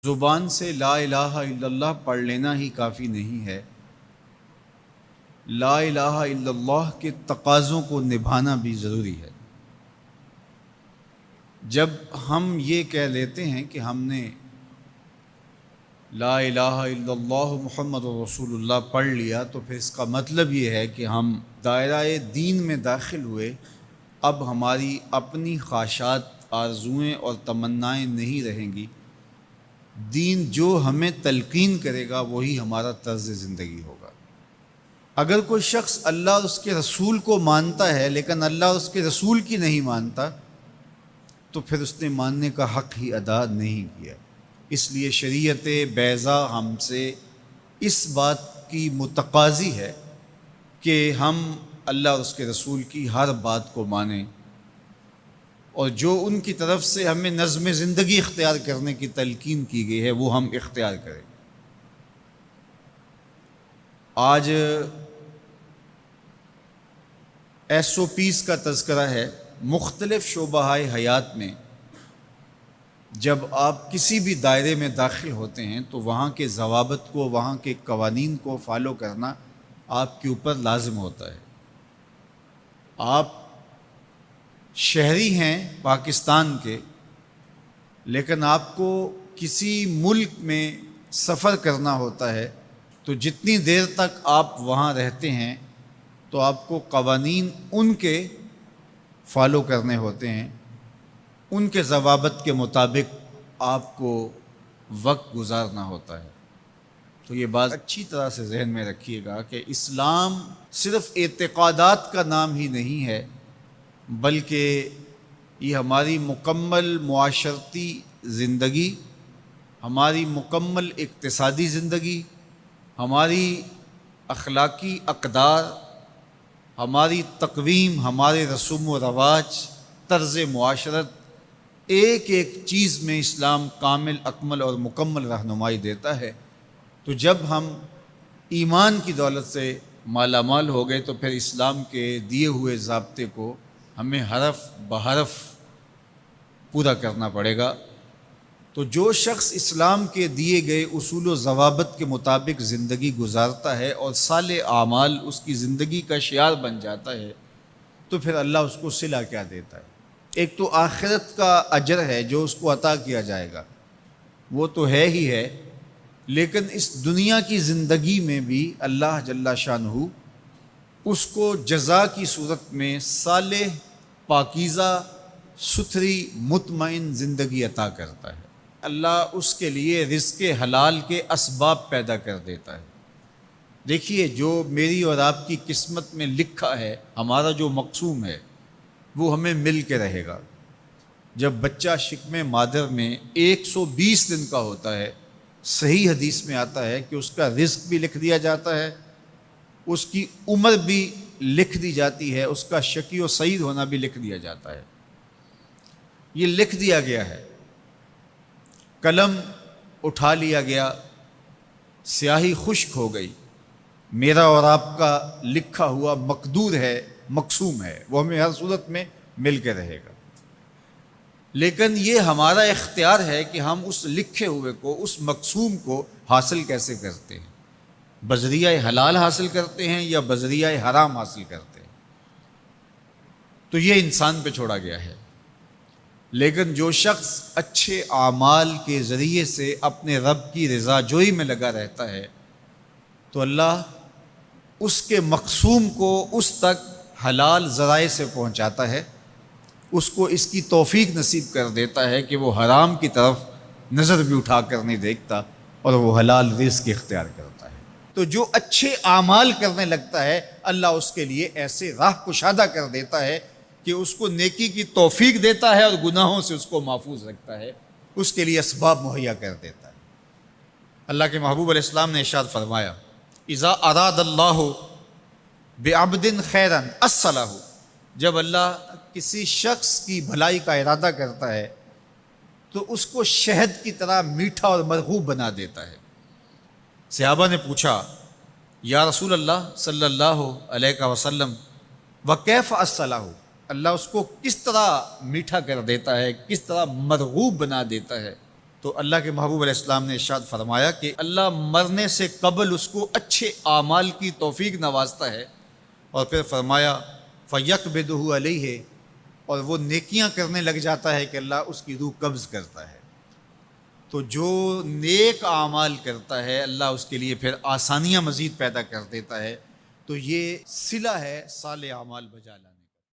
زبان سے لا الہ الا اللہ پڑھ لینا ہی کافی نہیں ہے، لا الہ الا اللہ کے تقاضوں کو نبھانا بھی ضروری ہے۔ جب ہم یہ کہہ لیتے ہیں کہ ہم نے لا الہ الا اللہ محمد رسول اللہ پڑھ لیا، تو پھر اس کا مطلب یہ ہے کہ ہم دائرہ دین میں داخل ہوئے، اب ہماری اپنی خواہشات، آرزوئیں اور تمنائیں نہیں رہیں گی، دین جو ہمیں تلقین کرے گا وہی ہمارا طرز زندگی ہوگا۔ اگر کوئی شخص اللہ اور اس کے رسول کو مانتا ہے لیکن اللہ اور اس کے رسول کی نہیں مانتا، تو پھر اس نے ماننے کا حق ہی ادا نہیں کیا۔ اس لیے شریعت بیضا ہم سے اس بات کی متقاضی ہے کہ ہم اللہ اور اس کے رسول کی ہر بات کو مانیں، اور جو ان کی طرف سے ہمیں نظم زندگی اختیار کرنے کی تلقین کی گئی ہے وہ ہم اختیار کریں۔ آج SOPs کا تذکرہ ہے۔ مختلف شعبہ حیات میں جب آپ کسی بھی دائرے میں داخل ہوتے ہیں تو وہاں کے ضوابط کو، وہاں کے قوانین کو فالو کرنا آپ کے اوپر لازم ہوتا ہے۔ آپ شہری ہیں پاکستان کے، لیکن آپ کو کسی ملک میں سفر کرنا ہوتا ہے، تو جتنی دیر تک آپ وہاں رہتے ہیں تو آپ کو قوانین ان کے فالو کرنے ہوتے ہیں، ان کے ضوابط کے مطابق آپ کو وقت گزارنا ہوتا ہے۔ تو یہ بات اچھی طرح سے ذہن میں رکھیے گا کہ اسلام صرف اعتقادات کا نام ہی نہیں ہے، بلکہ یہ ہماری مکمل معاشرتی زندگی، ہماری مکمل اقتصادی زندگی، ہماری اخلاقی اقدار، ہماری تقویم، ہمارے رسوم و رواج، طرز معاشرت، ایک ایک چیز میں اسلام کامل، اکمل اور مکمل رہنمائی دیتا ہے۔ تو جب ہم ایمان کی دولت سے مالا مال ہو گئے تو پھر اسلام کے دیے ہوئے ضابطے کو ہمیں حرف بحرف پورا کرنا پڑے گا۔ تو جو شخص اسلام کے دیے گئے اصول و ضوابط کے مطابق زندگی گزارتا ہے اور صالح اعمال اس کی زندگی کا شعار بن جاتا ہے، تو پھر اللہ اس کو صلہ کیا دیتا ہے؟ ایک تو آخرت کا اجر ہے جو اس کو عطا کیا جائے گا، وہ تو ہے ہی ہے، لیکن اس دنیا کی زندگی میں بھی اللہ جل شانہ اس کو جزا کی صورت میں صالح، پاکیزہ، ستھری، مطمئن زندگی عطا کرتا ہے۔ اللہ اس کے لیے رزق حلال کے اسباب پیدا کر دیتا ہے۔ دیکھیے، جو میری اور آپ کی قسمت میں لکھا ہے، ہمارا جو مقسوم ہے، وہ ہمیں مل کے رہے گا۔ جب بچہ شکم مادر میں 120 دن کا ہوتا ہے، صحیح حدیث میں آتا ہے کہ اس کا رزق بھی لکھ دیا جاتا ہے، اس کی عمر بھی لکھ دی جاتی ہے، اس کا شقی و سعید ہونا بھی لکھ دیا جاتا ہے۔ یہ لکھ دیا گیا ہے، قلم اٹھا لیا گیا، سیاہی خشک ہو گئی، میرا اور آپ کا لکھا ہوا مقدور ہے، مقسوم ہے، وہ ہمیں ہر صورت میں مل کے رہے گا۔ لیکن یہ ہمارا اختیار ہے کہ ہم اس لکھے ہوئے کو، اس مقسوم کو حاصل کیسے کرتے ہیں، بذریعہ حلال حاصل کرتے ہیں یا بذریعہ حرام حاصل کرتے ہیں، تو یہ انسان پہ چھوڑا گیا ہے۔ لیکن جو شخص اچھے اعمال کے ذریعے سے اپنے رب کی رضا جوئی میں لگا رہتا ہے، تو اللہ اس کے مقسوم کو اس تک حلال ذرائع سے پہنچاتا ہے، اس کو اس کی توفیق نصیب کر دیتا ہے کہ وہ حرام کی طرف نظر بھی اٹھا کر نہیں دیکھتا اور وہ حلال رزق اختیار کرتا ہے۔ تو جو اچھے اعمال کرنے لگتا ہے، اللہ اس کے لیے ایسے راہ کشادہ کر دیتا ہے کہ اس کو نیکی کی توفیق دیتا ہے اور گناہوں سے اس کو محفوظ رکھتا ہے، اس کے لیے اسباب مہیا کر دیتا ہے۔ اللہ کے محبوب علیہ السلام نے ارشاد فرمایا، اذا اراد اللہ بعبد خیرا اصلہ، جب اللہ کسی شخص کی بھلائی کا ارادہ کرتا ہے تو اس کو شہد کی طرح میٹھا اور مرغوب بنا دیتا ہے۔ صحابہ نے پوچھا، یا رسول اللہ صلی اللہ علیہ وسلم وکیف اصلہ، اللہ اس کو کس طرح میٹھا کر دیتا ہے، کس طرح مرغوب بنا دیتا ہے؟ تو اللہ کے محبوب علیہ السلام نے ارشاد فرمایا کہ اللہ مرنے سے قبل اس کو اچھے اعمال کی توفیق نوازتا ہے، اور پھر فرمایا فَيَقْبِضُهُ عَلَيْهِ، اور وہ نیکیاں کرنے لگ جاتا ہے کہ اللہ اس کی روح قبض کرتا ہے۔ تو جو نیک اعمال کرتا ہے اللہ اس کے لیے پھر آسانیاں مزید پیدا کر دیتا ہے۔ تو یہ صلہ ہے صالح اعمال بجا لانا۔